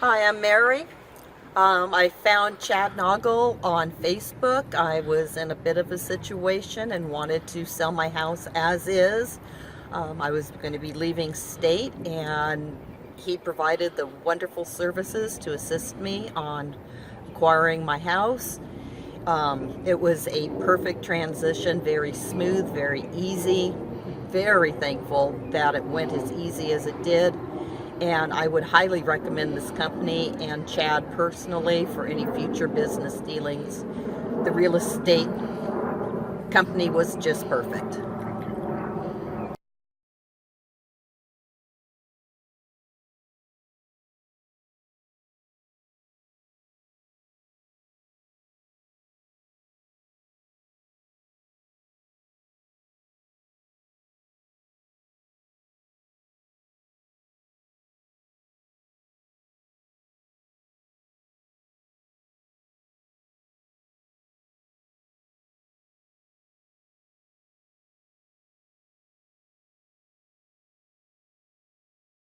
Hi, I'm Mary. I found Chad Noggle on Facebook. I was in a bit of a situation and wanted to sell my house as is. I was going to be leaving state, and he provided the wonderful services to assist me on acquiring my house. It was a perfect transition, very smooth, very easy. Very thankful that it went as easy as it did. And I would highly recommend this company and Chad personally for any future business dealings. The real estate company was just perfect.